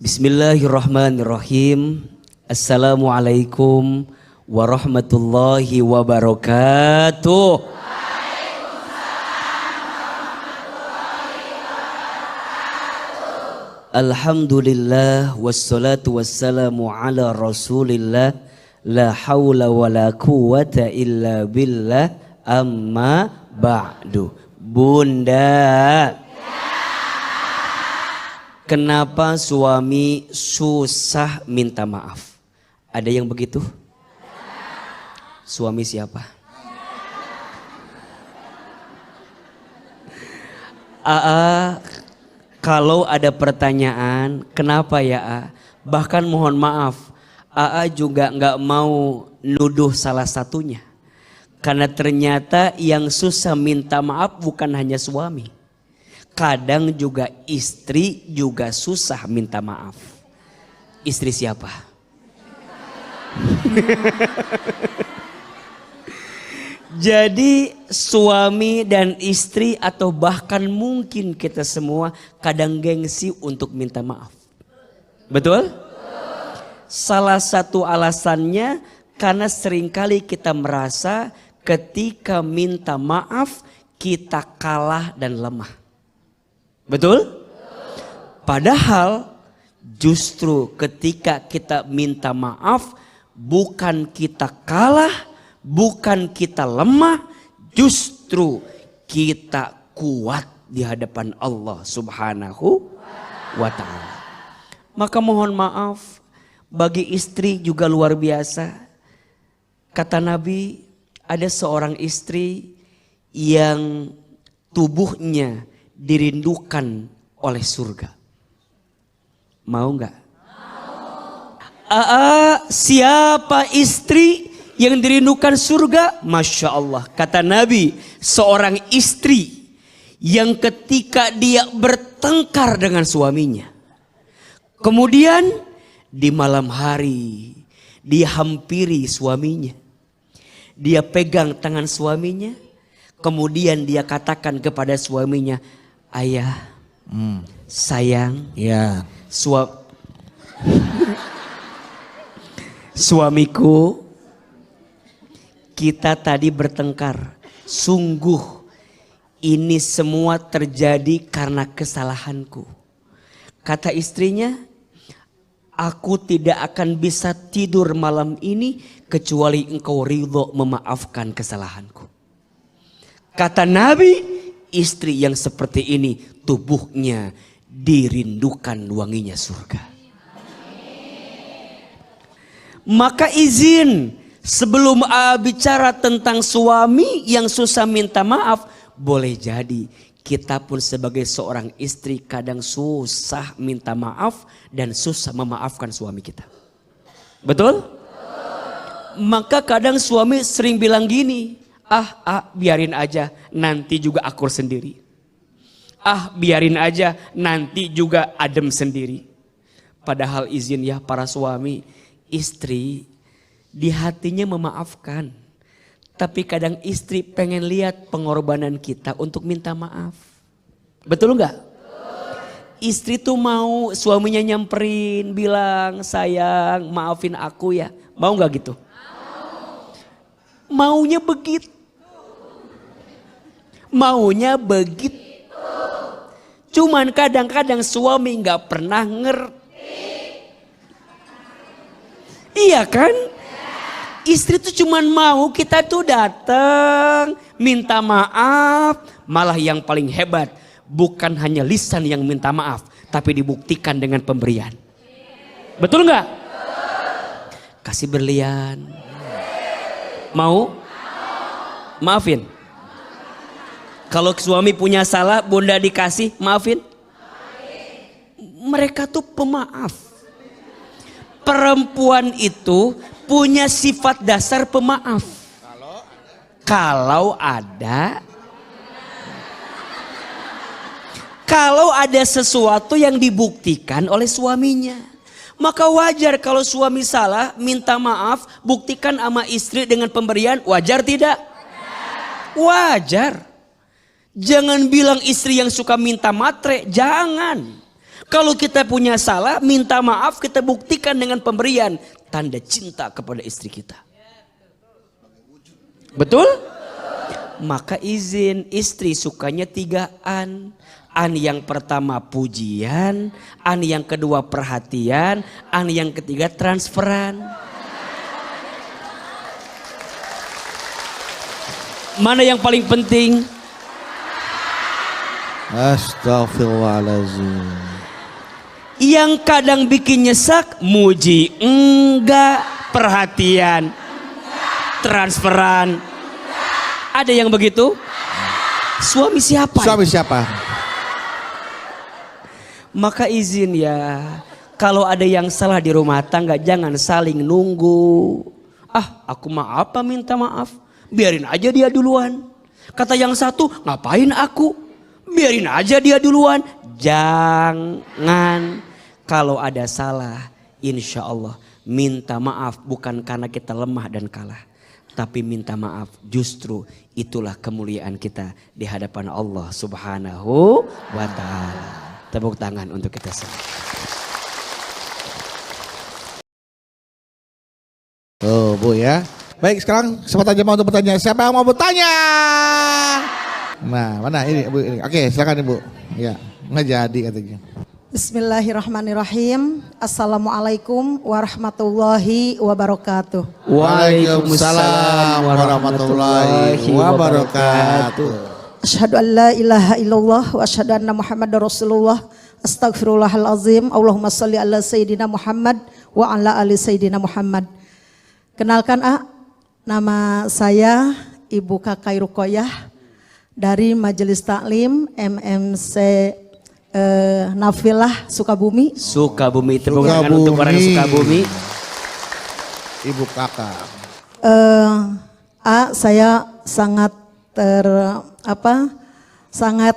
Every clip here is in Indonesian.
Bismillahirrahmanirrahim. Assalamualaikum warahmatullahi wabarakatuh. Alhamdulillah wassalatu wassalamu ala rasulillah. La hawla wa la quwata illa billah. Amma ba'du. Bunda, kenapa suami susah minta maaf? Ada yang begitu? Suami siapa? Kalau ada pertanyaan, kenapa ya? Bahkan mohon maaf, juga nggak mau nuduh salah satunya. Karena ternyata yang susah minta maaf bukan hanya suami. Kadang juga istri juga susah minta maaf. Istri siapa? Jadi suami dan istri atau bahkan mungkin kita semua kadang gengsi untuk minta maaf. Betul? Salah satu alasannya karena seringkali kita merasa ketika minta maaf kita kalah dan lemah. Betul? Padahal justru ketika kita minta maaf bukan kita kalah, bukan kita lemah, justru kita kuat di hadapan Allah Subhanahu wa ta'ala. Maka mohon maaf, bagi istri juga luar biasa. Kata Nabi, ada seorang istri yang tubuhnya dirindukan oleh surga. Mau nggak? Siapa istri yang dirindukan surga? Masya Allah. Kata Nabi, seorang istri yang ketika dia bertengkar dengan suaminya, kemudian di malam hari dia hampiri suaminya, dia pegang tangan suaminya, kemudian dia katakan kepada suaminya, ayah, sayang, ya, suamiku, kita tadi bertengkar. Sungguh ini semua terjadi karena kesalahanku. Kata istrinya, aku tidak akan bisa tidur malam ini kecuali engkau ridho memaafkan kesalahanku. Kata Nabi, istri yang seperti ini tubuhnya dirindukan wanginya surga. Maka izin sebelum bicara tentang suami yang susah minta maaf, boleh jadi kita pun sebagai seorang istri kadang susah minta maaf dan susah memaafkan suami kita. Betul? Maka kadang suami sering bilang gini, biarin aja nanti juga akur sendiri. Biarin aja nanti juga adem sendiri. Padahal izin ya para suami, istri di hatinya memaafkan. Tapi kadang istri pengen lihat pengorbanan kita untuk minta maaf. Betul enggak? Istri tuh mau suaminya nyamperin, bilang sayang maafin aku ya. Mau enggak gitu? Maunya begitu. Maunya begitu. Cuman kadang-kadang suami enggak pernah ngerti. Iya kan? Istri tuh cuman mau kita tuh datang, minta maaf. Malah yang paling hebat, bukan hanya lisan yang minta maaf, tapi dibuktikan dengan pemberian. Betul nggak? Kasih berlian. Mau? Maafin. Kalau suami punya salah, bunda dikasih, maafin. Mereka tuh pemaaf. Perempuan itu punya sifat dasar pemaaf. Kalau ada sesuatu yang dibuktikan oleh suaminya, maka wajar kalau suami salah, minta maaf, buktikan sama istri dengan pemberian. Wajar tidak? Wajar. Jangan bilang istri yang suka minta matre, jangan. Kalau kita punya salah, minta maaf, kita buktikan dengan pemberian. Tanda cinta kepada istri kita. Betul? Maka izin, istri sukanya 3 an. An yang pertama pujian, an yang kedua perhatian, an yang ketiga transferan. Mana yang paling penting? Astagfirullahaladzim. Yang kadang bikin nyesak, muji enggak, perhatian transferan. Ada yang begitu? Suami siapa? Suami siapa? Maka izin ya, kalau ada yang salah di rumah tangga jangan saling nunggu. Aku mah apa minta maaf? Biarin aja dia duluan. Kata yang satu, ngapain aku? Biarin aja dia duluan. Jangan. Kalau ada salah, insya Allah minta maaf bukan karena kita lemah dan kalah. Tapi minta maaf justru itulah kemuliaan kita di hadapan Allah Subhanahu wa ta'ala. Tepuk tangan untuk kita semua. Oh Bu ya. Baik, sekarang kesempatan jemaah untuk bertanya. Siapa yang mau bertanya? Nah, mana ini Bu ini. Oke, silakan Ibu. Ya, nggak jadi katanya. Bismillahirrahmanirrahim. Assalamualaikum warahmatullahi wabarakatuh. Waalaikumsalam warahmatullahi wabarakatuh. Asyhadu an la ilaha illallah wa asyhadu anna Muhammadar Rasulullah. Astagfirullahalazim. Allahumma shalli ala sayyidina Muhammad wa ala ali sayyidina Muhammad. Kenalkan nama saya Ibu Kakai Rukoyah dari Majelis Taklim MMC Nafilah Sukabumi. Sukabumi, tepuk tangan untuk orang Sukabumi. Ibu Kakak. Saya sangat sangat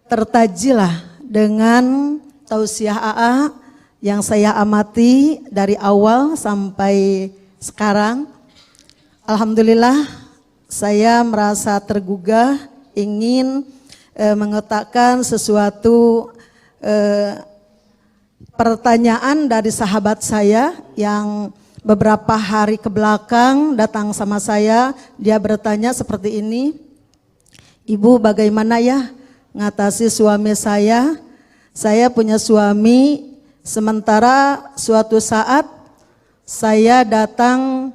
tertajilah dengan tausiah AA yang saya amati dari awal sampai sekarang. Alhamdulillah saya merasa tergugah ingin mengatakan sesuatu pertanyaan dari sahabat saya yang beberapa hari ke belakang datang sama saya. Dia bertanya seperti ini, Ibu bagaimana ya ngatasi suami saya? Saya punya suami, sementara suatu saat saya datang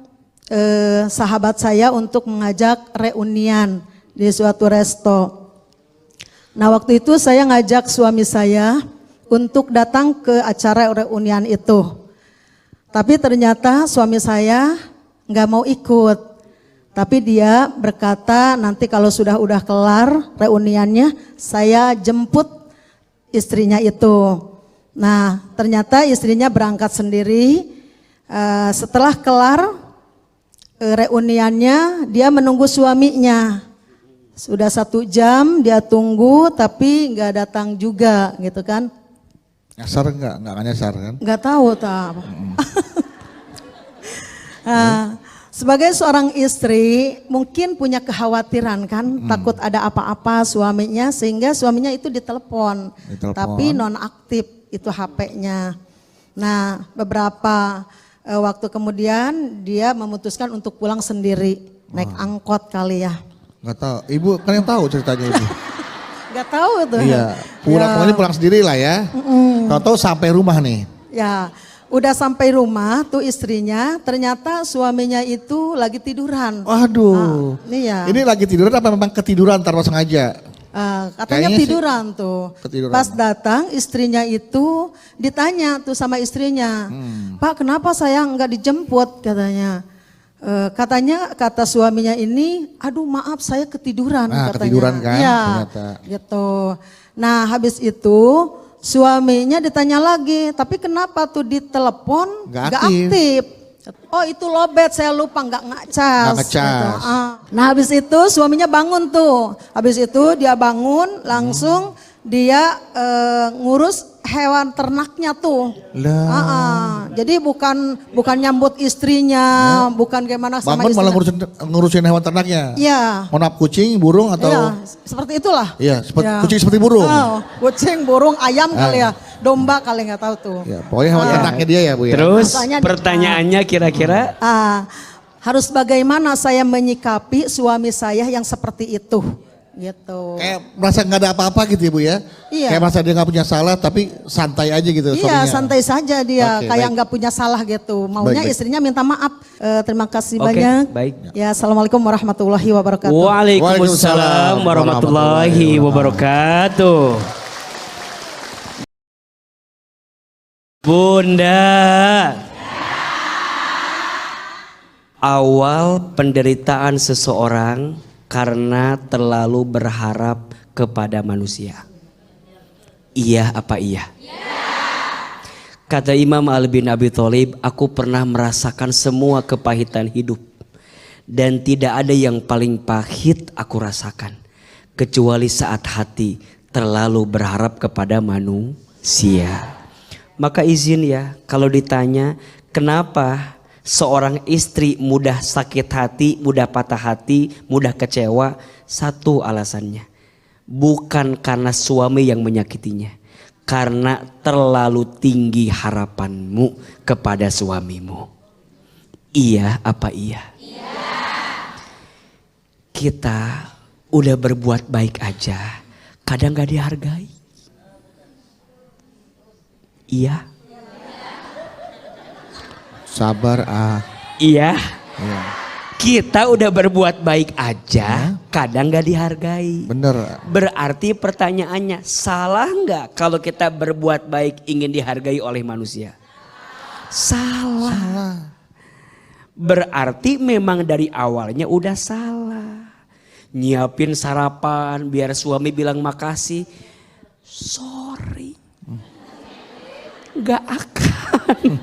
sahabat saya untuk mengajak reunian di suatu resto. Nah waktu itu saya ngajak suami saya untuk datang ke acara reunian itu. Tapi ternyata suami saya nggak mau ikut. Tapi dia berkata nanti kalau udah kelar reuniannya saya jemput istrinya itu. Nah ternyata istrinya berangkat sendiri. Setelah kelar reuniannya dia menunggu suaminya. Sudah 1 jam dia tunggu tapi nggak datang juga gitu kan. Nyasar enggak nyasar kan? Nggak tahu tak. Sebagai seorang istri mungkin punya kekhawatiran kan, takut ada apa-apa suaminya sehingga suaminya itu ditelepon. Tapi nonaktif itu HP-nya. Nah beberapa waktu kemudian dia memutuskan untuk pulang sendiri, naik angkot kali ya. Nggak tahu, Ibu kan yang tahu ceritanya Ibu. Nggak tahu tuh. Iya, pulang sendiri lah ya. Tahu-tahu sampai rumah nih. Ya. Udah sampai rumah tuh istrinya, ternyata suaminya itu lagi tiduran. Waduh. Iya. Ini lagi tiduran apa memang ketiduran tanpa sengaja? Katanya Kayaknya tiduran tuh. Ketiduran. Pas datang istrinya itu ditanya tuh sama istrinya, Pak kenapa saya nggak dijemput katanya. Kata suaminya ini, aduh maaf saya ketiduran katanya. Ketiduran kan ya, ternyata. Gitu. Nah habis itu suaminya ditanya lagi, tapi kenapa tuh ditelepon nggak aktif? Oh itu lowbat, saya lupa nggak ngecas. Gitu. Nah habis itu suaminya bangun tuh, habis itu dia bangun langsung dia ngurus hewan ternaknya tuh. Jadi bukan nyambut istrinya, bukan gimana sama bangun istrinya. malah ngurusin hewan ternaknya. Iya. Monap kucing, burung atau? Iya, seperti itulah. Iya, Ya. kucing seperti burung. Kucing, burung, ayam kali ya. domba kali nggak tahu tuh. Ya, pokoknya hewan ternaknya dia ya Bu ya. Terus Makanya pertanyaannya kira-kira Harus bagaimana saya menyikapi suami saya yang seperti itu, gitu. Kayak merasa nggak ada apa-apa gitu ya Bu ya. Iya. Kayak merasa dia nggak punya salah tapi santai aja gitu Iya, suaminya. santai saja dia, Oke, kayak baik. nggak punya salah gitu. Maunya Baik, baik. istrinya minta maaf. Terima kasih Oke, banyak. baik. Ya, assalamualaikum warahmatullahi wabarakatuh. Waalaikumsalam warahmatullahi wabarakatuh. Bunda, awal penderitaan seseorang karena terlalu berharap kepada manusia. Iya apa iya? Kata Imam Ali bin Abi Thalib, aku pernah merasakan semua kepahitan hidup. Dan tidak ada yang paling pahit aku rasakan. Kecuali saat hati terlalu berharap kepada manusia. Maka izin ya, kalau ditanya kenapa seorang istri mudah sakit hati, mudah patah hati, mudah kecewa, satu alasannya. Bukan karena suami yang menyakitinya. Karena terlalu tinggi harapanmu kepada suamimu. Iya apa iya? Kita udah berbuat baik aja, kadang gak dihargai. Iya. Sabar Iya. Iya. Kita udah berbuat baik aja, kadang gak dihargai. Bener. Berarti pertanyaannya, salah nggak kalau kita berbuat baik ingin dihargai oleh manusia? Salah. Berarti memang dari awalnya udah salah. Nyiapin sarapan biar suami bilang makasih. Sorry. Gak akan.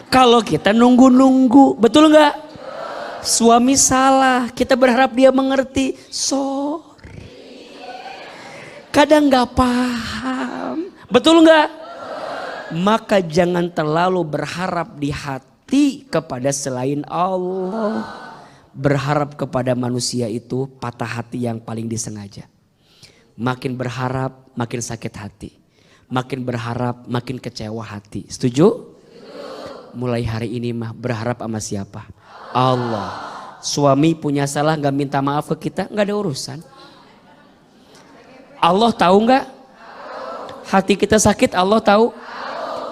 Kalau kita nunggu-nunggu, betul nggak? Suami salah, kita berharap dia mengerti. Sorry. Kadang gak paham, betul nggak? Maka jangan terlalu berharap di hati kepada selain Allah. Berharap kepada manusia itu patah hati yang paling disengaja. Makin berharap, makin sakit hati. Makin berharap, makin kecewa hati. Setuju? Mulai hari ini mah berharap sama siapa? Allah. Suami punya salah gak minta maaf ke kita, gak ada urusan. Allah tahu gak? Hati kita sakit Allah tahu.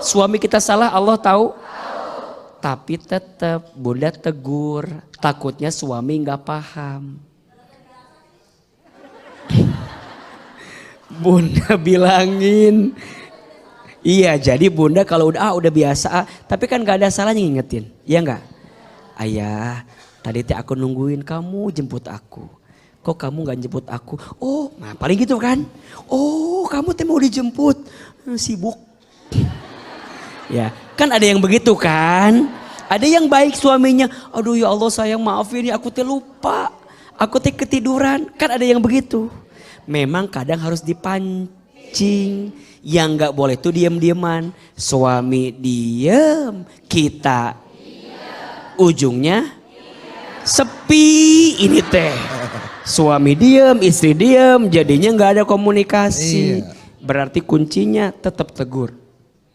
Suami kita salah Allah tahu. Tapi tetap Bunda tegur, takutnya suami gak paham. Bunda bilangin, iya jadi Bunda kalau udah biasa, tapi kan gak ada salahnya ngingetin, ya nggak? Ayah, tadi teh aku nungguin kamu jemput aku, kok kamu nggak jemput aku? Oh, nah paling gitu kan? Oh, kamu teh mau dijemput, sibuk. Ya, kan ada yang begitu kan? Ada yang baik suaminya, aduh ya Allah sayang maafin ya aku teh lupa, aku teh ketiduran, kan ada yang begitu. Memang kadang harus dipancing. Yang gak boleh tuh diem-dieman. Suami diem, kita ujungnya sepi ini teh. Suami diem, istri diem, jadinya gak ada komunikasi. Iya. Berarti kuncinya tetap tegur.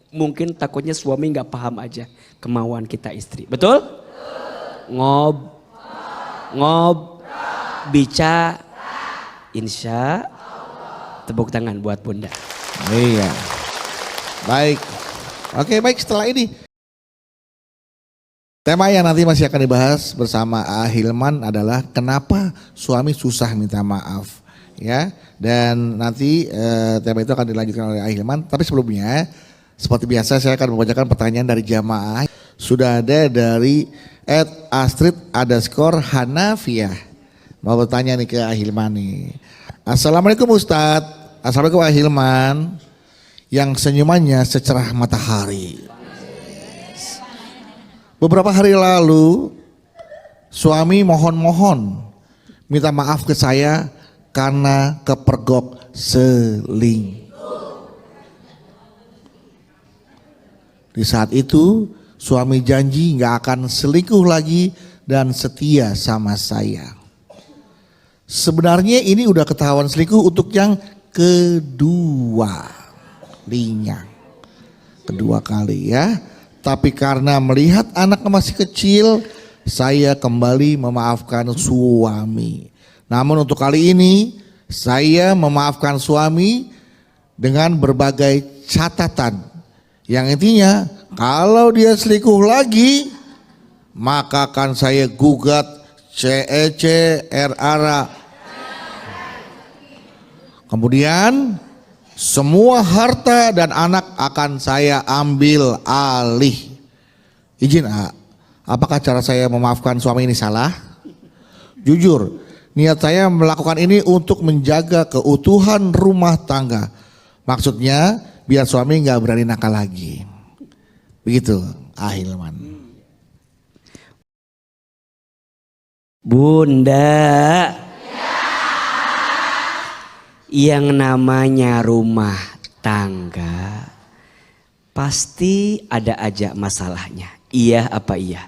Mungkin takutnya suami gak paham aja kemauan kita istri. Betul? Ngob, bicara. Insya tepuk tangan buat Bunda. Iya. Baik. Oke, baik, setelah ini tema yang nanti masih akan dibahas bersama Hilman adalah kenapa suami susah minta maaf, ya. Dan nanti tema itu akan dilanjutkan oleh Hilman. Tapi sebelumnya, seperti biasa saya akan membacakan pertanyaan dari jamaah. Sudah ada dari @astrid_Hanafiah. Mau bertanya nih ke Hilman nih. Assalamualaikum Ustadz. Assalamualaikum Hilman. Yang senyumannya secerah matahari. Beberapa hari lalu suami mohon-mohon minta maaf ke saya karena kepergok selingkuh. Di saat itu suami janji gak akan selingkuh lagi dan setia sama saya. Sebenarnya ini udah ketahuan selingkuh untuk yang kedua linya. kedua kali ya. Tapi karena melihat anak masih kecil, saya kembali memaafkan suami. Namun untuk kali ini saya memaafkan suami dengan berbagai catatan. Yang intinya kalau dia selingkuh lagi, maka akan saya gugat CEC RARA. Kemudian semua harta dan anak akan saya ambil alih. Izin apakah cara saya memaafkan suami ini salah? Jujur, niat saya melakukan ini untuk menjaga keutuhan rumah tangga. Maksudnya biar suami nggak berani nakal lagi. Begitu, Hilman. Bunda, yang namanya rumah tangga pasti ada aja masalahnya. Iya apa iya?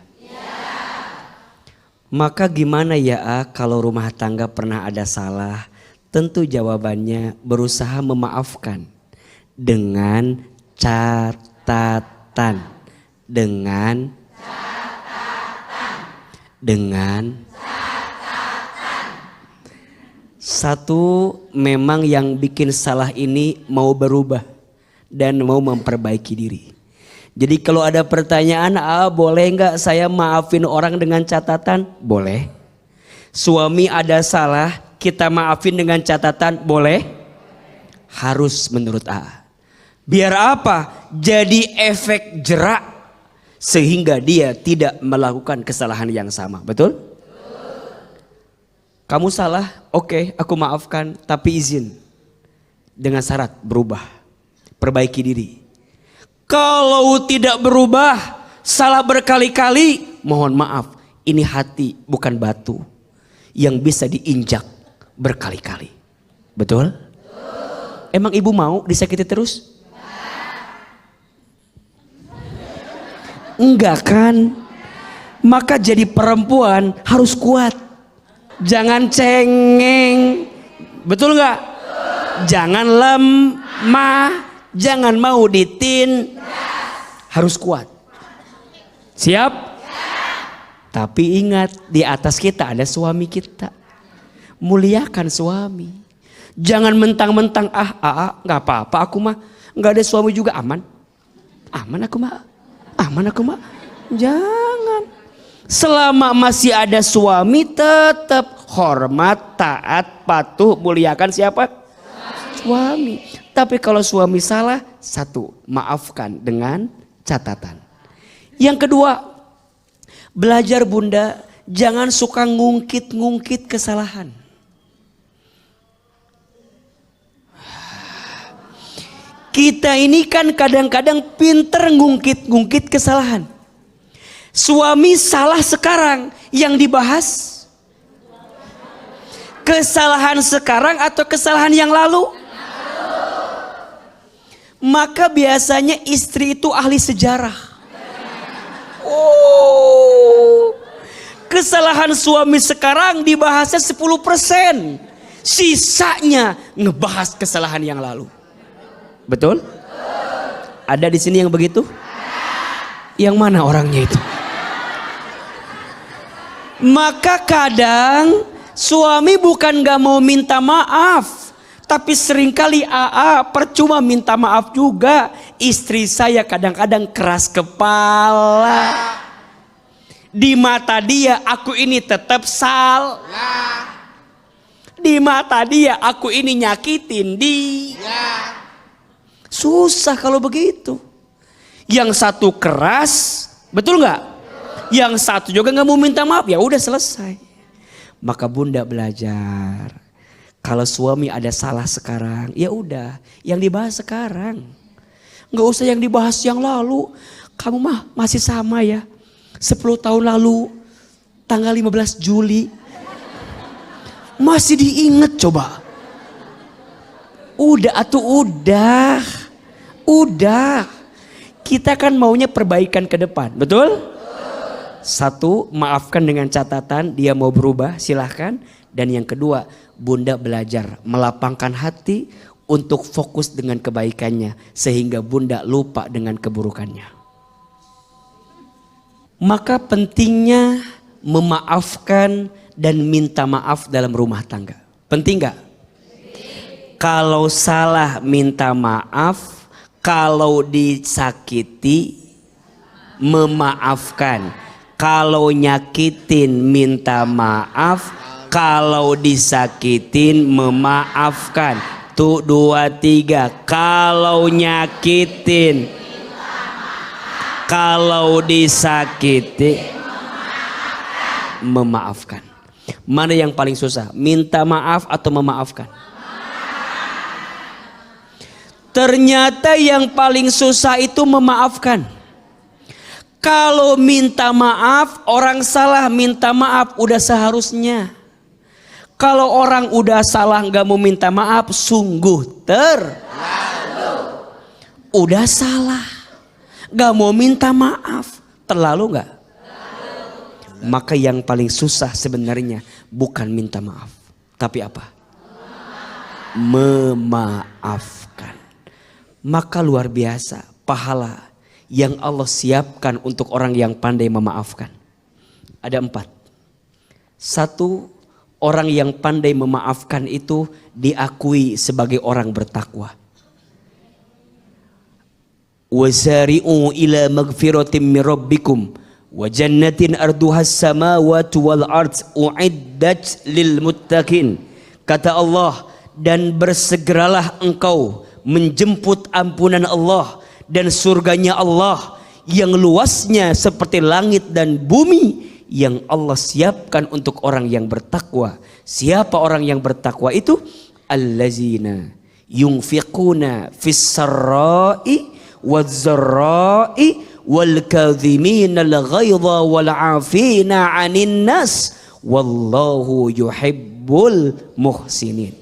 Maka gimana ya kalau rumah tangga pernah ada salah? Tentu jawabannya berusaha memaafkan dengan catatan. Satu, memang yang bikin salah ini mau berubah dan mau memperbaiki diri. Jadi kalau ada pertanyaan, boleh nggak saya maafin orang dengan catatan? Boleh. Suami ada salah, kita maafin dengan catatan, boleh? Harus menurut Biar apa? Jadi efek jerak sehingga dia tidak melakukan kesalahan yang sama. Betul? Kamu salah, oke, aku maafkan, tapi izin dengan syarat berubah, perbaiki diri. Kalau tidak berubah, salah berkali-kali, mohon maaf, ini hati bukan batu yang bisa diinjak berkali-kali. Betul? Emang ibu mau disakiti terus? Enggak kan? Maka jadi perempuan harus kuat. Jangan cengeng. Betul nggak? Jangan lemah. Jangan mau harus kuat. Siap? Tapi ingat, di atas kita ada suami kita. Muliakan suami. Jangan mentang-mentang nggak apa-apa aku mah, nggak ada suami juga aman. Aman aku mah. Jangan. Selama masih ada suami tetap hormat, taat, patuh, muliakan siapa? Suami. Tapi kalau suami salah, satu, maafkan dengan catatan. Yang kedua, belajar Bunda, jangan suka ngungkit-ngungkit kesalahan. Kita ini kan kadang-kadang pinter ngungkit-ngungkit kesalahan. Suami salah sekarang, yang dibahas kesalahan sekarang atau kesalahan yang lalu? Maka biasanya istri itu ahli sejarah. Kesalahan suami sekarang dibahasnya 10%. Sisanya ngebahas kesalahan yang lalu. Betul? Ada di sini yang begitu? Yang mana orangnya itu? Maka kadang suami bukan gak mau minta maaf, tapi seringkali percuma minta maaf juga. Istri saya kadang-kadang keras kepala. Di mata dia aku ini tetap salah. Di mata dia aku ini nyakitin dia. Susah kalau begitu. Yang satu keras, betul nggak? Yang satu juga nggak mau minta maaf, ya udah selesai. Maka Bunda belajar. Kalau suami ada salah sekarang, ya udah, yang dibahas sekarang. Nggak usah yang dibahas yang lalu. Kamu mah masih sama ya. 10 tahun lalu, tanggal 15 Juli. Masih diinget coba. Udah. Kita kan maunya perbaikan ke depan, betul? Satu, maafkan dengan catatan, dia mau berubah, silahkan. Dan yang kedua, Bunda belajar melapangkan hati untuk fokus dengan kebaikannya sehingga bunda lupa dengan keburukannya. Maka pentingnya memaafkan dan minta maaf dalam rumah tangga. Penting gak? Kalau salah minta maaf, kalau disakiti memaafkan, kalau nyakitin minta maaf, kalau disakitin memaafkan. Tuh 2, 3. Kalau nyakitin, kalau disakiti memaafkan. Mana yang paling susah? Minta maaf atau memaafkan? Ternyata yang paling susah itu memaafkan. Kalau minta maaf, orang salah minta maaf udah seharusnya. Kalau orang udah salah nggak mau minta maaf, sungguh terlalu. Udah salah, nggak mau minta maaf, terlalu nggak? Maka yang paling susah sebenarnya bukan minta maaf, tapi apa? Memaafkan. Maka luar biasa pahala yang Allah siapkan untuk orang yang pandai memaafkan. Ada 4. 1, orang yang pandai memaafkan itu diakui sebagai orang bertakwa. Wasari'u ila magfiratin min rabbikum wa jannatin arduhas samawati wal ard uiddat lil muttaqin. Kata Allah, dan bersegeralah engkau menjemput ampunan Allah dan surganya Allah yang luasnya seperti langit dan bumi yang Allah siapkan untuk orang yang bertakwa. Siapa orang yang bertakwa itu? Allazina yunfiquna fis sarra'i waz zarra'i wal kadhimina al ghaidha wal 'afina 'anil nas wallahu yuhibbul muhsinin.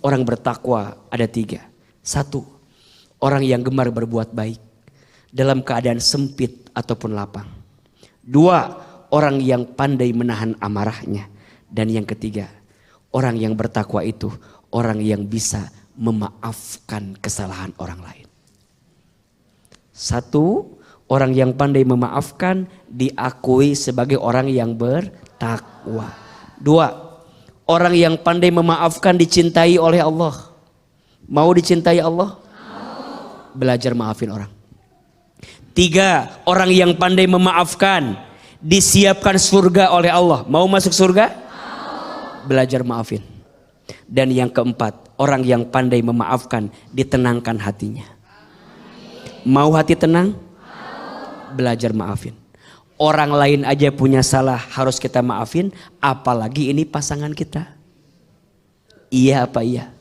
Orang bertakwa ada 3. 1, orang yang gemar berbuat baik dalam keadaan sempit ataupun lapang. 2, orang yang pandai menahan amarahnya. Dan yang ketiga, orang yang bertakwa itu orang yang bisa memaafkan kesalahan orang lain. 1, orang yang pandai memaafkan diakui sebagai orang yang bertakwa. 2, orang yang pandai memaafkan dicintai oleh Allah. Mau dicintai Allah? Belajar maafin orang. 3, orang yang pandai memaafkan disiapkan surga oleh Allah. Mau masuk surga? Belajar maafin. Dan yang keempat, orang yang pandai memaafkan ditenangkan hatinya. Mau hati tenang? Belajar maafin. Orang lain aja punya salah harus kita maafin, apalagi ini pasangan kita. Iya apa iya?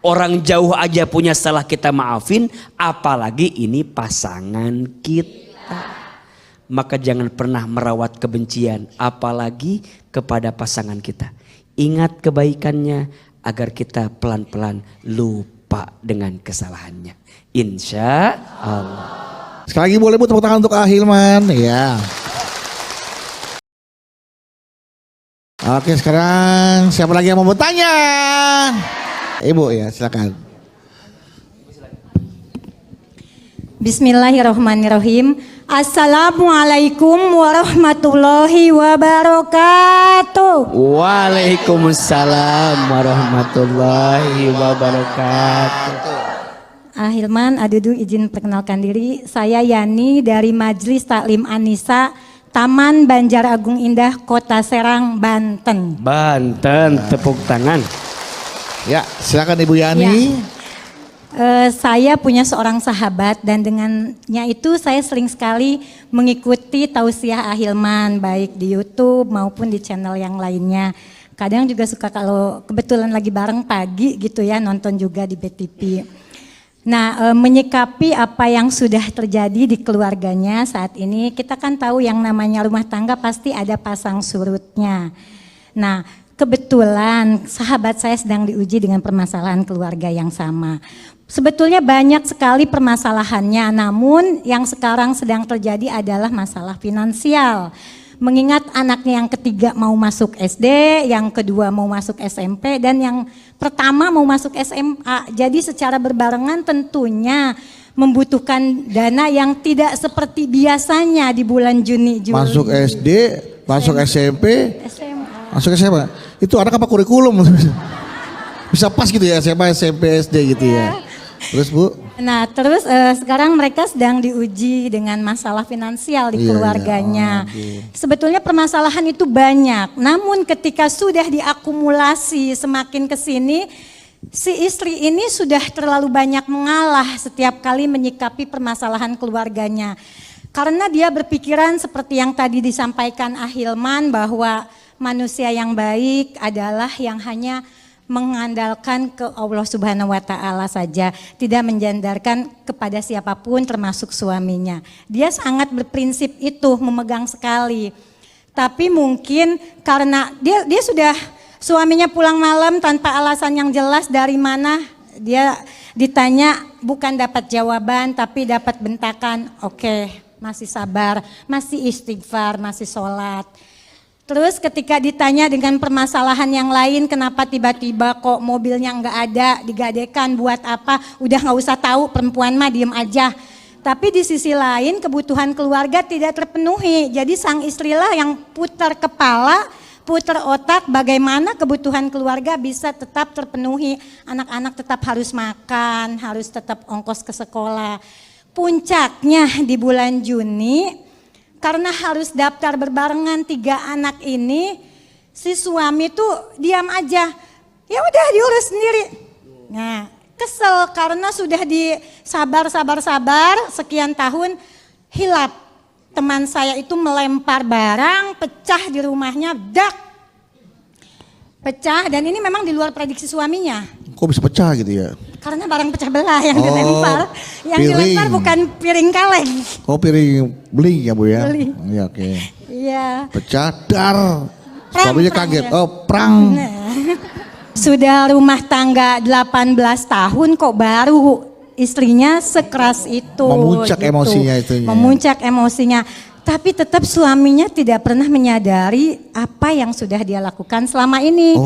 Orang jauh aja punya salah kita maafin, apalagi ini pasangan kita. Maka jangan pernah merawat kebencian, apalagi kepada pasangan kita. Ingat kebaikannya agar kita pelan-pelan lupa dengan kesalahannya. Insya Allah. Sekali lagi boleh Bu tepuk tangan untuk Ahilman ya. Oke, sekarang siapa lagi yang mau bertanya? Ibu ya, silakan. Bismillahirrahmanirrahim. Assalamualaikum warahmatullahi wabarakatuh. Waalaikumsalam warahmatullahi wabarakatuh. Ahilman, Adudu izin perkenalkan diri. Saya Yani dari Majelis Taklim Anisa, Taman Banjar Agung Indah, Kota Serang, Banten. Banten, tepuk tangan. Ya, silakan Ibu Yani. Saya punya seorang sahabat dan dengannya itu saya sering sekali mengikuti tausiah Ahilman baik di YouTube maupun di channel yang lainnya. Kadang juga suka kalau kebetulan lagi bareng pagi gitu ya nonton juga di BTV. Nah, menyikapi apa yang sudah terjadi di keluarganya saat ini, kita kan tahu yang namanya rumah tangga pasti ada pasang surutnya. Nah, kebetulan sahabat saya sedang diuji dengan permasalahan keluarga yang sama. Sebetulnya banyak sekali permasalahannya, namun yang sekarang sedang terjadi adalah masalah finansial. mengingat anaknya yang ketiga mau masuk SD, yang kedua mau masuk SMP, dan yang pertama mau masuk SMA. Jadi secara berbarengan tentunya membutuhkan dana yang tidak seperti biasanya di bulan Juni, Juli. Masuk SD, masuk SMP, SMA. masuk SMA. Itu anak apa kurikulum? Bisa pas gitu ya SMA, SMP, SD gitu ya. Terus Bu? Nah terus sekarang mereka sedang diuji dengan masalah finansial di Iya, keluarganya. iya. Sebetulnya permasalahan itu banyak, namun ketika sudah diakumulasi semakin ke sini, si istri ini sudah terlalu banyak mengalah setiap kali menyikapi permasalahan keluarganya. Karena dia berpikiran seperti yang tadi disampaikan Ahilman, bahwa manusia yang baik adalah yang hanya mengandalkan ke Allah Subhanahu wa Ta'ala saja, tidak menjandarkan kepada siapapun termasuk suaminya. Dia sangat berprinsip itu, memegang sekali. Tapi mungkin karena dia sudah, suaminya pulang malam tanpa alasan yang jelas dari mana, dia ditanya bukan dapat jawaban tapi dapat bentakan. Oke, masih sabar, masih istighfar, masih sholat. Terus ketika ditanya dengan permasalahan yang lain, kenapa tiba-tiba kok mobilnya nggak ada, digadekan buat apa, udah nggak usah tahu, perempuan mah diem aja. Tapi di sisi lain kebutuhan keluarga tidak terpenuhi, jadi sang istrilah yang putar kepala, putar otak bagaimana kebutuhan keluarga bisa tetap terpenuhi, anak-anak tetap harus makan, harus tetap ongkos ke sekolah. Puncaknya di bulan Juni, karena harus daftar berbarengan 3 anak ini, si suami tuh diam aja, ya udah diurus sendiri. Nah, kesel karena sudah sabar sekian tahun, hilap. Teman saya itu melempar barang, pecah di rumahnya, dak. Pecah, dan ini memang di luar prediksi suaminya. Kok bisa pecah gitu ya? Karena barang pecah belah yang dilempar. Yang piring. dilempar bukan piring kaleng. Oh piring beling ya Bu ya? Beling. Iya oke. Iya. Pecah, dar. Prang, Suaminya prang, kaget, ya. oh perang. Sudah rumah tangga 18 tahun kok baru istrinya sekeras itu. Memuncak emosinya itunya. Memuncak emosinya. Tapi tetap suaminya tidak pernah menyadari apa yang sudah dia lakukan selama ini.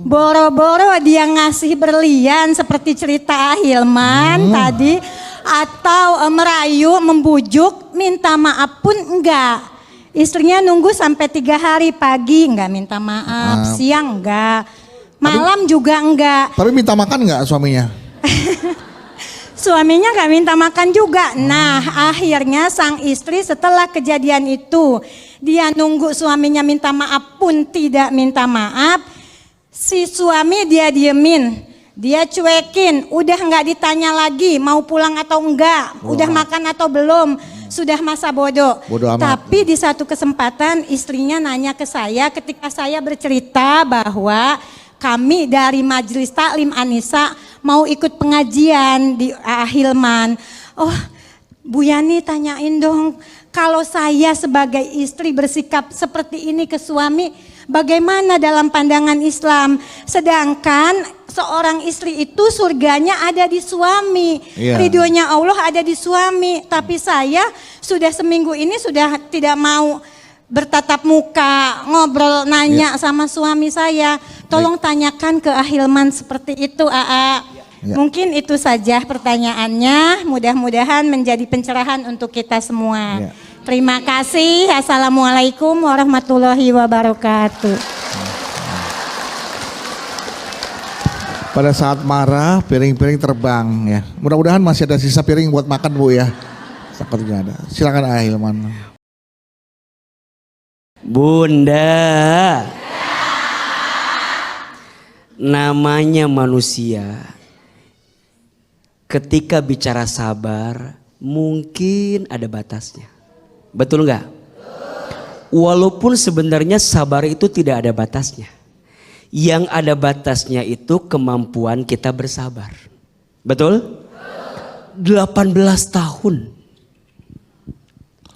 Boro-boro dia ngasih berlian seperti cerita Ahilman tadi. Atau merayu, membujuk, minta maaf pun enggak. Istrinya nunggu sampai 3 hari, pagi enggak minta maaf, siang enggak, malam juga enggak. Tapi minta makan nggak suaminya? Suaminya gak minta makan juga. Nah akhirnya sang istri setelah kejadian itu, dia nunggu suaminya minta maaf pun tidak minta maaf. Si suami dia diemin, dia cuekin, udah gak ditanya lagi mau pulang atau enggak, udah makan atau belum, sudah masa bodoh. Bodoh amat. Tapi di satu kesempatan istrinya nanya ke saya ketika saya bercerita bahwa kami dari Majelis Taklim Anisa mau ikut pengajian di Ahilman. Oh, Bu Yani tanyain dong, kalau saya sebagai istri bersikap seperti ini ke suami, bagaimana dalam pandangan Islam? Sedangkan seorang istri itu surganya ada di suami, ridhonya Allah ada di suami. Tapi saya sudah seminggu ini sudah tidak mau bertatap muka, ngobrol, nanya sama suami saya. Tolong tanyakan ke Ahilman seperti itu, AA. Mungkin itu saja pertanyaannya. Mudah-mudahan menjadi pencerahan untuk kita semua. Terima kasih. Assalamualaikum warahmatullahi wabarakatuh. Pada saat marah, piring-piring terbang ya. Mudah-mudahan masih ada sisa piring buat makan Bu ya. Sepertinya ada. Silakan Ahilman. Bunda, namanya manusia, ketika bicara sabar mungkin ada batasnya, betul nggak? Walaupun sebenarnya sabar itu tidak ada batasnya, yang ada batasnya itu kemampuan kita bersabar, betul? 18 tahun,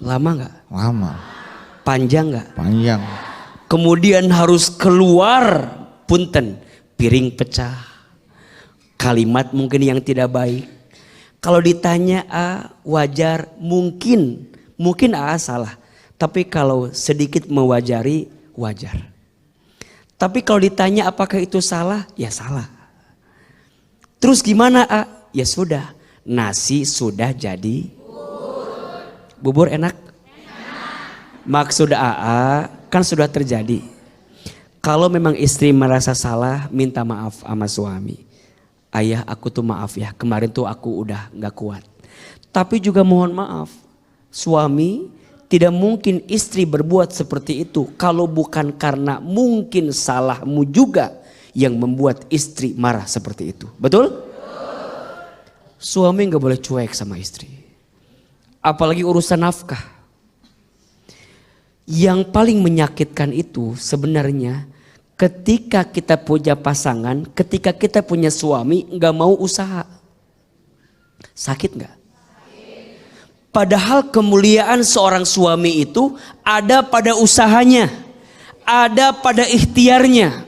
lama nggak? Lama. Panjang nggak? Panjang. Kemudian harus keluar, punten, piring pecah, kalimat mungkin yang tidak baik. Kalau ditanya wajar, mungkin A salah, Tapi kalau sedikit mewajari, wajar. Tapi kalau ditanya apakah itu salah, ya salah. Terus gimana, A? Ya sudah, nasi sudah jadi bubur enak. Maksud AA kan sudah terjadi. Kalau memang istri merasa salah, minta maaf sama suami. Ayah, aku tuh maaf ya, kemarin tuh aku udah gak kuat. Tapi juga mohon maaf, suami tidak mungkin istri berbuat seperti itu kalau bukan karena mungkin salahmu juga yang membuat istri marah seperti itu. Betul? Suami gak boleh cuek sama istri. Apalagi urusan nafkah. Yang paling menyakitkan itu sebenarnya ketika kita punya pasangan, ketika kita punya suami gak mau usaha. Sakit gak? Padahal kemuliaan seorang suami itu ada pada usahanya, ada pada ikhtiarnya.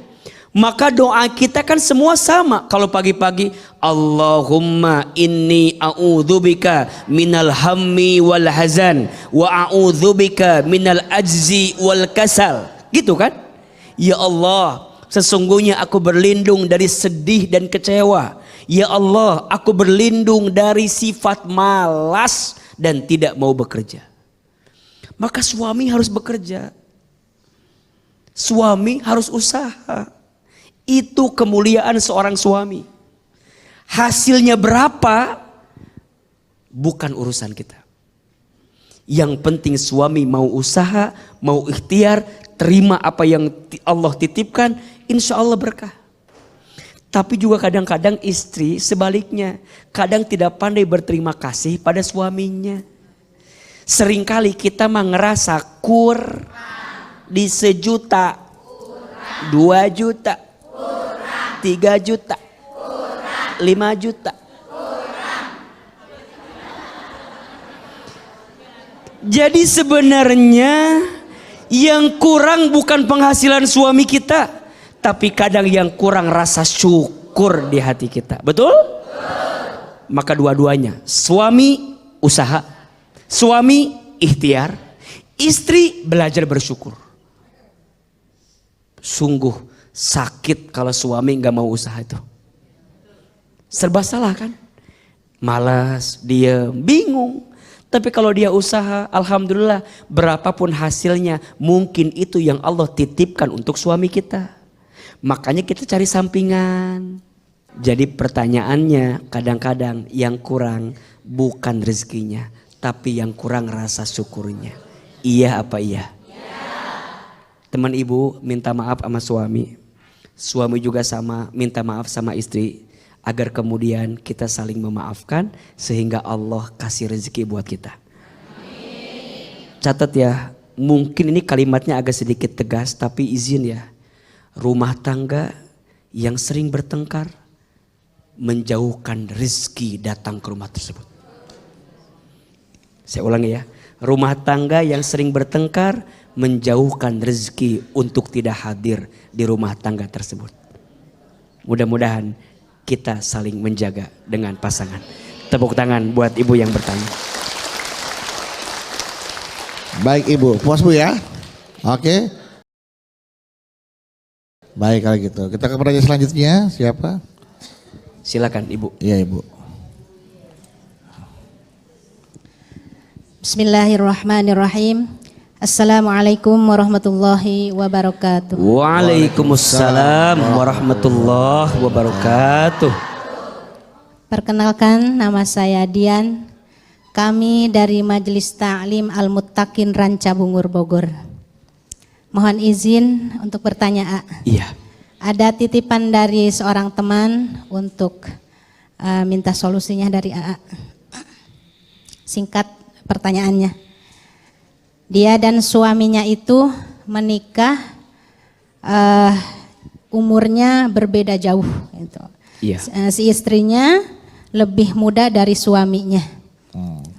Maka doa kita kan semua sama. Kalau pagi-pagi, Allahumma inni a'udzubika minal hammi wal hazan wa a'udzubika minal ajzi wal kasal. Gitu kan? Ya Allah, sesungguhnya aku berlindung dari sedih dan kecewa. Ya Allah, aku berlindung dari sifat malas dan tidak mau bekerja. Maka suami harus bekerja. Suami harus usaha. Itu kemuliaan seorang suami. Hasilnya berapa? Bukan urusan kita. Yang penting suami mau usaha, mau ikhtiar, terima apa yang Allah titipkan, insya Allah berkah. Tapi juga kadang-kadang istri sebaliknya, kadang tidak pandai berterima kasih pada suaminya. Seringkali kita mah ngerasa di 1 juta, 2 juta, 3 juta, 5 juta. Jadi sebenarnya yang kurang bukan penghasilan suami kita, tapi kadang yang kurang rasa syukur di hati kita. Betul? Maka dua-duanya, suami usaha, suami ikhtiar, istri belajar bersyukur. Sungguh sakit kalau suami gak mau usaha itu. Serba salah kan? Malas, diam, bingung. Tapi kalau dia usaha, alhamdulillah, berapapun hasilnya, mungkin itu yang Allah titipkan untuk suami kita. Makanya kita cari sampingan. Jadi pertanyaannya, kadang-kadang yang kurang bukan rezekinya, tapi yang kurang rasa syukurnya. Iya apa iya? Teman ibu minta maaf sama suami. Suami juga sama, minta maaf sama istri. Agar kemudian kita saling memaafkan sehingga Allah kasih rezeki buat kita. Catat ya, mungkin ini kalimatnya agak sedikit tegas tapi izin ya. Rumah tangga yang sering bertengkar menjauhkan rezeki datang ke rumah tersebut. Saya ulangi ya, rumah tangga yang sering bertengkar menjauhkan rezeki untuk tidak hadir di rumah tangga tersebut. Mudah-mudahan kita saling menjaga dengan pasangan. Tepuk tangan buat ibu yang bertanya. Baik ibu, puas bu ya? Oke. Baik kalau gitu. Kita ke pertanyaan selanjutnya, siapa? Silakan ibu. Iya ibu. Bismillahirrahmanirrahim. Assalamualaikum warahmatullahi wabarakatuh. Waalaikumsalam warahmatullahi wabarakatuh. Perkenalkan, nama saya Dian. Kami dari Majelis Ta'lim Al-Muttaqin Ranca Bungur Bogor. Mohon izin untuk bertanya, A. Iya. Ada titipan dari seorang teman untuk minta solusinya dari AA. Singkat pertanyaannya. Dia dan suaminya itu menikah umurnya berbeda jauh. Gitu. Iya. Si istrinya lebih muda dari suaminya.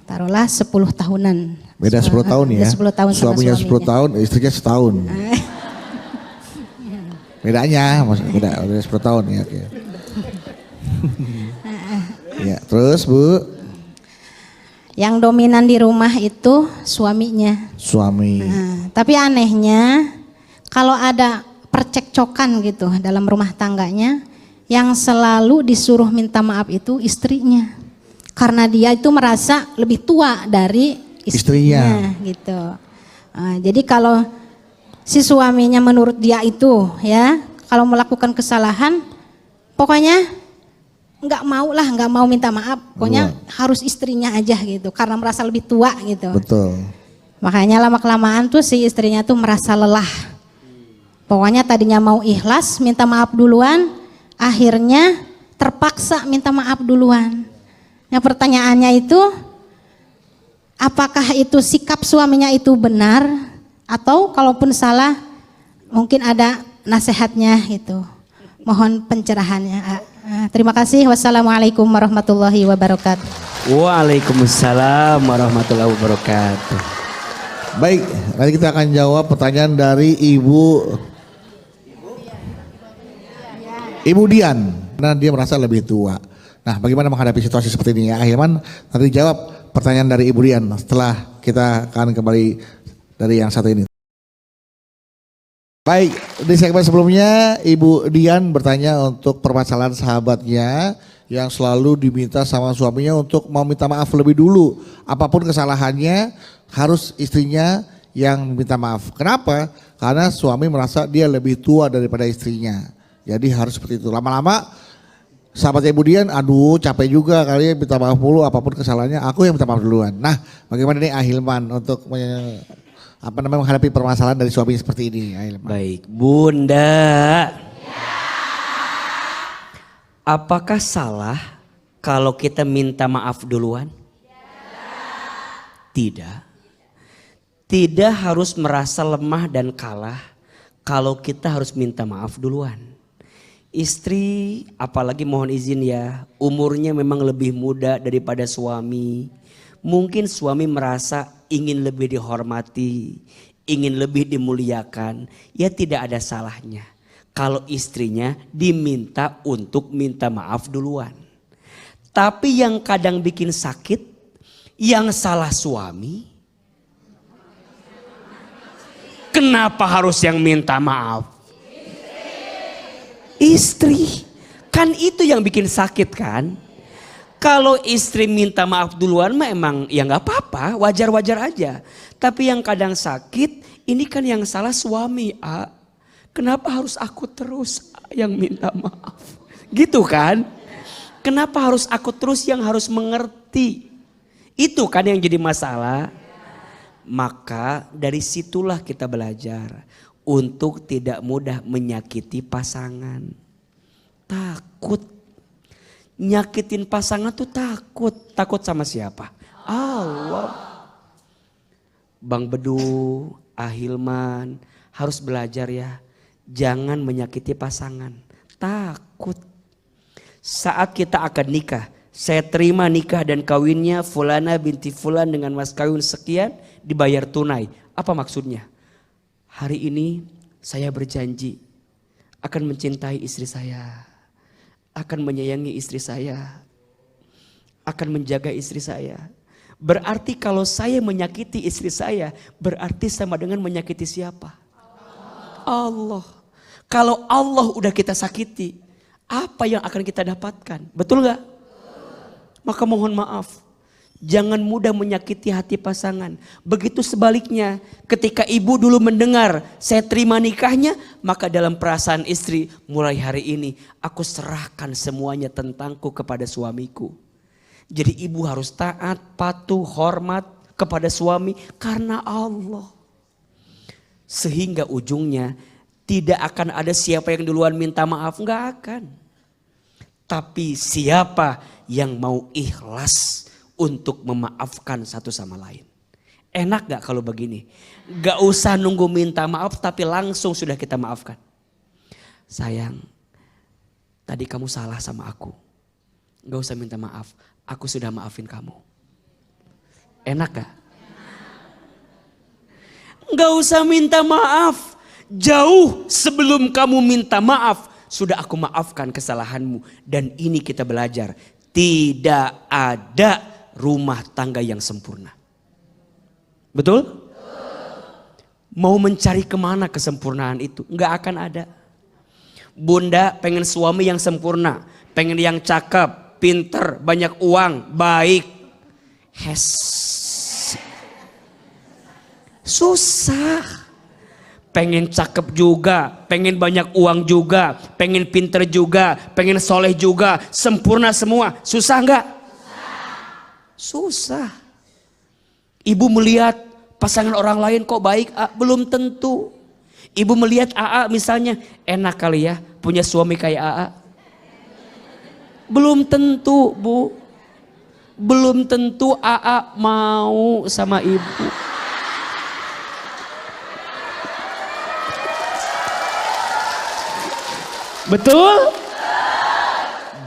Taruhlah 10 tahunan. Beda 10 tahun ya? 10 tahun sama suaminya 10 tahun, istrinya setahun. Bedanya, beda 10 tahun ya. Oke. Ya, terus Bu? Yang dominan di rumah itu suaminya. Suami. Nah, tapi anehnya kalau ada percekcokan gitu dalam rumah tangganya, yang selalu disuruh minta maaf itu istrinya. Karena dia itu merasa lebih tua dari istrinya gitu. Nah, jadi kalau si suaminya menurut dia itu ya, kalau melakukan kesalahan pokoknya nggak mau minta maaf, pokoknya harus istrinya aja gitu karena merasa lebih tua gitu. Betul. Makanya lama-kelamaan tuh si istrinya tuh merasa lelah. Pokoknya tadinya mau ikhlas minta maaf duluan, akhirnya terpaksa minta maaf duluan. Nah pertanyaannya itu, apakah itu sikap suaminya itu benar atau kalaupun salah mungkin ada nasihatnya gitu. Mohon pencerahannya. Terima kasih. Wassalamualaikum warahmatullahi wabarakatuh. Waalaikumsalam warahmatullahi wabarakatuh. Baik, nanti kita akan jawab pertanyaan dari Ibu Dian. Karena dia merasa lebih tua. Nah, bagaimana menghadapi situasi seperti ini ya? Ahilman, nanti jawab pertanyaan dari Ibu Dian setelah kita akan kembali dari yang satu ini. Baik, di segmen sebelumnya Ibu Dian bertanya untuk permasalahan sahabatnya yang selalu diminta sama suaminya untuk mau minta maaf lebih dulu. Apapun kesalahannya harus istrinya yang minta maaf. Kenapa? Karena suami merasa dia lebih tua daripada istrinya. Jadi harus seperti itu. Lama-lama sahabatnya Ibu Dian, aduh capek juga kali ya minta maaf dulu apapun kesalahannya, aku yang minta maaf duluan. Nah, bagaimana nih Ahilman untuk menghadapi permasalahan dari suami seperti ini? Ahilman. Baik, Bunda. Apakah salah kalau kita minta maaf duluan? Tidak. Tidak harus merasa lemah dan kalah kalau kita harus minta maaf duluan. Istri, apalagi mohon izin ya, umurnya memang lebih muda daripada suami. Mungkin suami merasa ingin lebih dihormati, ingin lebih dimuliakan. Ya tidak ada salahnya kalau istrinya diminta untuk minta maaf duluan. Tapi yang kadang bikin sakit, yang salah suami. Kenapa harus yang minta maaf? Istri, kan itu yang bikin sakit kan? Kalau istri minta maaf duluan mah emang ya nggak apa-apa, wajar-wajar aja. Tapi yang kadang sakit, ini kan yang salah suami. Kenapa harus aku terus yang minta maaf? Gitu kan? Kenapa harus aku terus yang harus mengerti? Itu kan yang jadi masalah. Maka dari situlah kita belajar untuk tidak mudah menyakiti pasangan. Takut. Nyakitin pasangan tuh takut. Takut sama siapa? Allah. Bang Bedu, Ahilman harus belajar ya. Jangan menyakiti pasangan. Takut. Saat kita akan nikah. Saya terima nikah dan kawinnya Fulana binti Fulan dengan mas kawin sekian dibayar tunai. Apa maksudnya? Hari ini saya berjanji akan mencintai istri saya, akan menyayangi istri saya, akan menjaga istri saya. Berarti kalau saya menyakiti istri saya, berarti sama dengan menyakiti siapa? Allah. Kalau Allah udah kita sakiti, apa yang akan kita dapatkan? Betul gak? Maka mohon maaf. Jangan mudah menyakiti hati pasangan. Begitu sebaliknya, ketika ibu dulu mendengar saya terima nikahnya, maka dalam perasaan istri, mulai hari ini aku serahkan semuanya tentangku kepada suamiku. Jadi ibu harus taat, patuh, hormat kepada suami karena Allah. Sehingga ujungnya tidak akan ada siapa yang duluan minta maaf, enggak akan. Tapi siapa yang mau ikhlas untuk memaafkan satu sama lain. Enak gak kalau begini? Gak usah nunggu minta maaf tapi langsung sudah kita maafkan. Sayang, tadi kamu salah sama aku. Gak usah minta maaf, aku sudah maafin kamu. Enak gak? Gak usah minta maaf. Jauh sebelum kamu minta maaf, sudah aku maafkan kesalahanmu. Dan ini kita belajar. Tidak ada rumah tangga yang sempurna. Betul? Mau mencari kemana kesempurnaan itu? Nggak akan ada. Bunda pengen suami yang sempurna, pengen yang cakep, pinter, banyak uang, baik. Susah. Pengen cakep juga, pengen banyak uang juga, pengen pinter juga, pengen soleh juga, sempurna semua. Susah nggak? Susah. Ibu melihat pasangan orang lain kok baik, belum tentu. Ibu melihat AA misalnya, enak kali ya punya suami kayak AA. Belum tentu, Bu. Belum tentu AA mau sama ibu. Betul?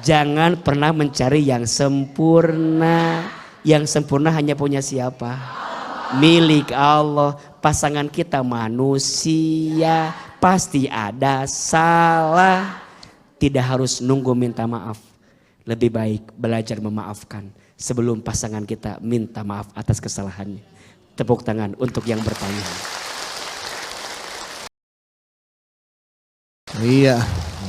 Jangan pernah mencari yang sempurna. Yang sempurna hanya punya siapa? Milik Allah. Pasangan kita manusia, pasti ada salah. Tidak harus nunggu minta maaf. Lebih baik belajar memaafkan sebelum pasangan kita minta maaf atas kesalahannya. Tepuk tangan untuk yang bertanya. Iya,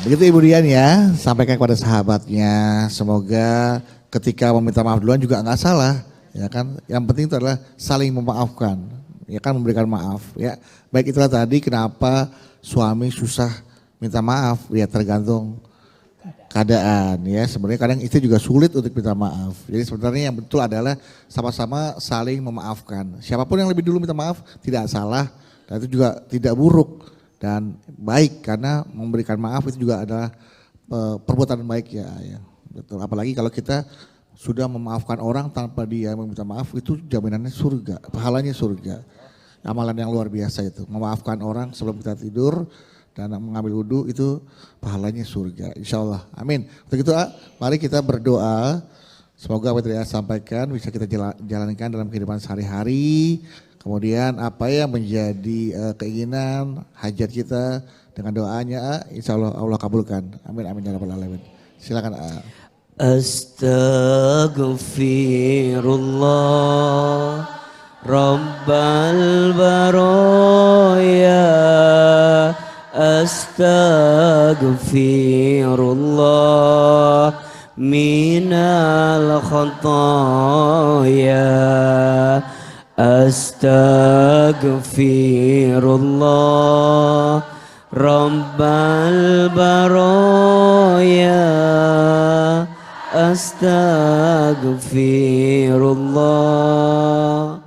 begitu Ibu Dian ya, sampaikan kepada sahabatnya. Semoga ketika meminta maaf duluan juga nggak salah, ya kan? Yang penting itu adalah saling memaafkan, ya kan, memberikan maaf. Ya, baik itulah tadi kenapa suami susah minta maaf, ya tergantung keadaan ya. Sebenarnya kadang istri juga sulit untuk minta maaf. Jadi sebenarnya yang betul adalah sama-sama saling memaafkan. Siapapun yang lebih dulu minta maaf tidak salah dan itu juga tidak buruk. Dan baik karena memberikan maaf itu juga adalah perbuatan baik ya, ya. Betul. Apalagi kalau kita sudah memaafkan orang tanpa dia meminta maaf, itu jaminannya surga, pahalanya surga. Amalan yang luar biasa itu, memaafkan orang sebelum kita tidur dan mengambil wudhu itu pahalanya surga, insya Allah. Amin. Untuk itu mari kita berdoa, semoga apa yang saya sampaikan bisa kita jalankan dalam kehidupan sehari-hari. Kemudian apa yang menjadi keinginan, hajat kita dengan doanya, insya Allah Allah kabulkan. Amin amin ya rabbal alamin. Silakan. Astaghfirullah Rabbal baraya. Astaghfirullah minal khataya. Astaghfirullah Rabbal baraya. Astaghfirullah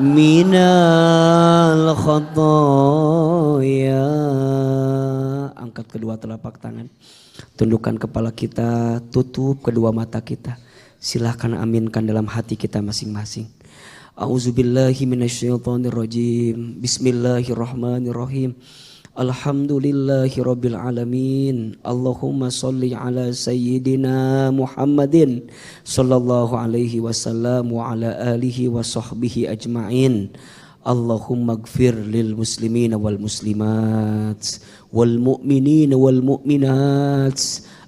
minal khataya. Angkat kedua telapak tangan, tundukkan kepala kita, tutup kedua mata kita. Silahkan aminkan dalam hati kita masing-masing. A'udzubillahi minasyaitonirrajim. Bismillahirrahmanirrahim. Alhamdulillahi rabbil alamin. Allahumma sholli ala sayyidina Muhammadin sallallahu alaihi wasallam wa ala alihi wa sahbihi ajma'in. Allahumma gfir lil muslimina wal muslimat wal mu'minina wal mu'minat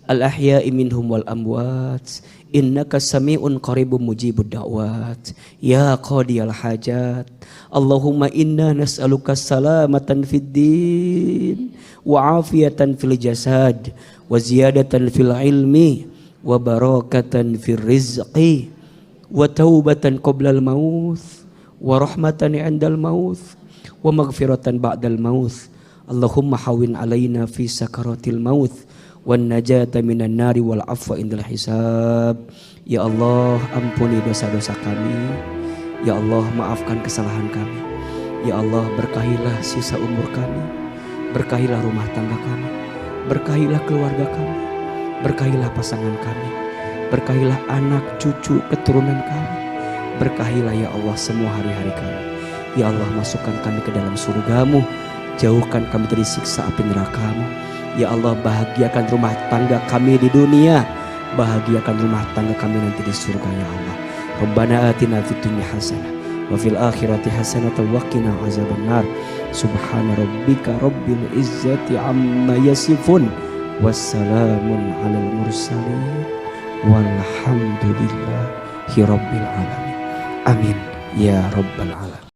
al ahya'i minhum wal amwat. Innaka sami'un qaribun mujibud da'wat. Ya qadiyal hajat. Allahumma inna nas'aluka salamatan fid din wa afiyatan fil jasad wa ziyadatan fil ilmi wa barakatan fil rizqi wa taubatan qoblal maut wa rahmatan indal maut wa maghfiratan ba'dal maut. Allahumma hawin alaina fi sakaratil maut wan najata minan nari wal afwa indal hisab. Ya Allah, ampuni dosa-dosa kami. Ya Allah, maafkan kesalahan kami. Ya Allah, berkahilah sisa umur kami. Berkahilah rumah tangga kami. Berkahilah keluarga kami. Berkahilah pasangan kami. Berkahilah anak, cucu, keturunan kami. Berkahilah ya Allah semua hari-hari kami. Ya Allah, masukkan kami ke dalam surgamu. Jauhkan kami dari siksa api nerakamu. Ya Allah, bahagiakan rumah tangga kami di dunia, bahagiakan rumah tangga kami nanti di surga ya Allah. Rabbana atina fid dunya hasanah wa fil akhirati hasanah wa qina azabannar. Subhana rabbika rabbil izzati amma yasifun wassalamun alal mursalin walhamdulillahirabbil alamin. Amin ya rabbal alamin.